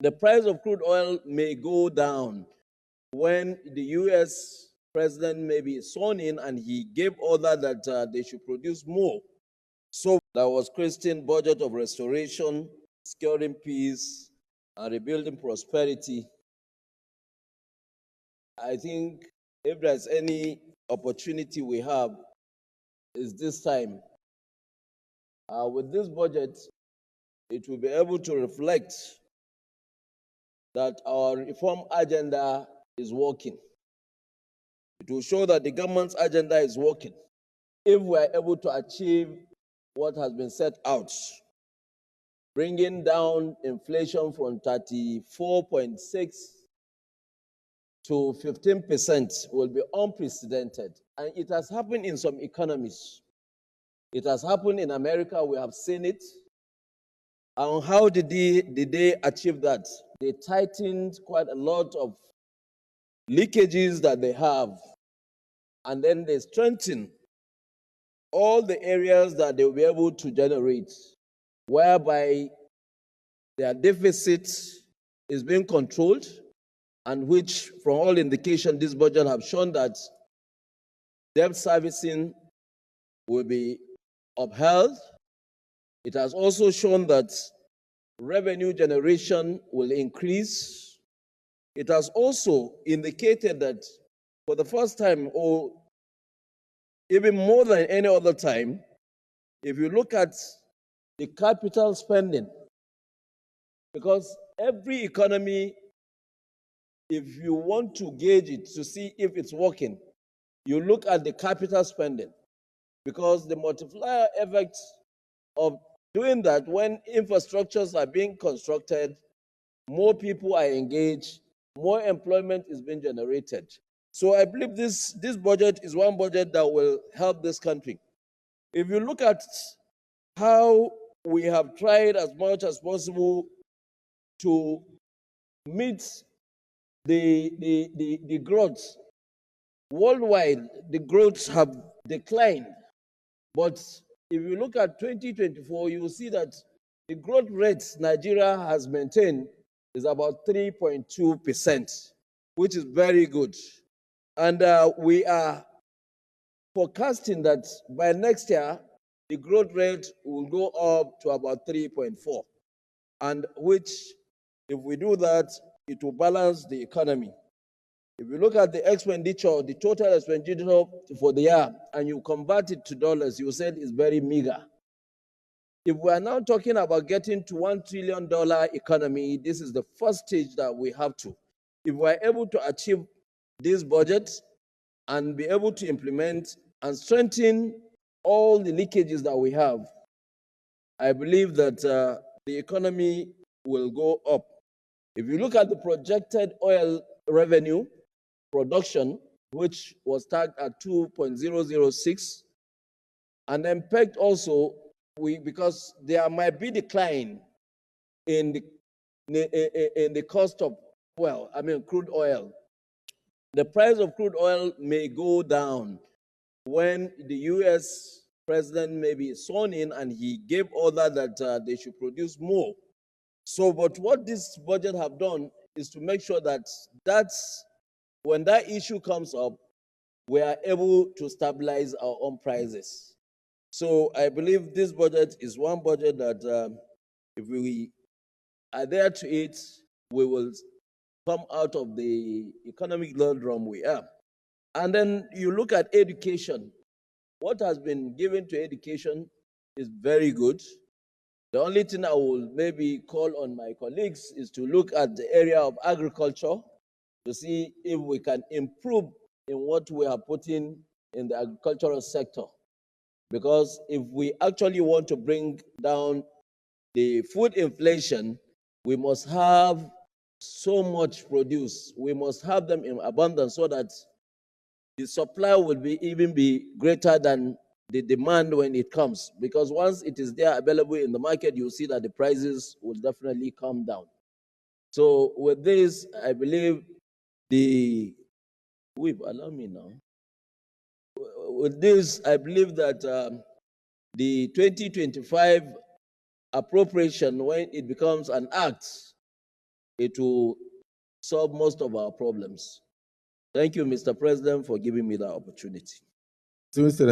The price of crude oil may go down when the U.S. president may be sworn in and he gave order that they should produce more. So there was Christian budget of restoration, securing peace, and rebuilding prosperity. I think if there's any opportunity we have, is this time. With this budget, it will be able to reflect that our reform agenda is working. It will show that the government's agenda is working if we are able to achieve what has been set out. Bringing down inflation from 34.6 to 15% will be unprecedented. And it has happened in some economies. It has happened in America, we have seen it. And how did they achieve that? They tightened quite a lot of leakages that they have, and then they strengthened all the areas that they will be able to generate, whereby their deficit is being controlled, and which, from all indication, this budget have shown that debt servicing will be upheld. It has also shown that revenue generation will increase. It has also indicated that for the first time, or even more than any other time, if you look at the capital spending, because every economy, if you want to gauge it to see if it's working, you look at the capital spending, because the multiplier effect of doing that, when infrastructures are being constructed, more people are engaged, more employment is being generated. So I believe this budget is one budget that will help this country. If you look at how we have tried as much as possible to meet the growth worldwide, the growths have declined. But if you look at 2024, you will see that the growth rate Nigeria has maintained is about 3.2%, which is very good. And we are forecasting that by next year, the growth rate will go up to about 3.4, and which, if we do that, it will balance the economy. If you look at the expenditure, the total expenditure for the year, and you convert it to dollars, you said it's very meager. If we are now talking about getting to $1 trillion economy, this is the first stage that we have to. If we are able to achieve this budget and be able to implement and strengthen all the leakages that we have, I believe that the economy will go up. If you look at the projected oil revenue production, which was tagged at 2.006, and then pegged also, because there might be decline in the cost of crude oil. The price of crude oil may go down when the U.S. president may be sworn in and he gave order that they should produce more. So, but what this budget have done is to make sure that when that issue comes up, we are able to stabilize our own prices. So I believe this budget is one budget that if we adhere to it, we will come out of the economic doldrum we are. And then you look at education. What has been given to education is very good. The only thing I will maybe call on my colleagues is to look at the area of agriculture to see if we can improve in what we are putting in the agricultural sector. Because if we actually want to bring down the food inflation, we must have so much produce. We must have them in abundance so that the supply will even be greater than the demand when it comes. Because once it is there available in the market, you'll see that the prices will definitely come down. So with this, I believe allow me now. With this, I believe that the 2025 appropriation, when it becomes an act, it will solve most of our problems. Thank you, Mr. President, for giving me that opportunity. Mr.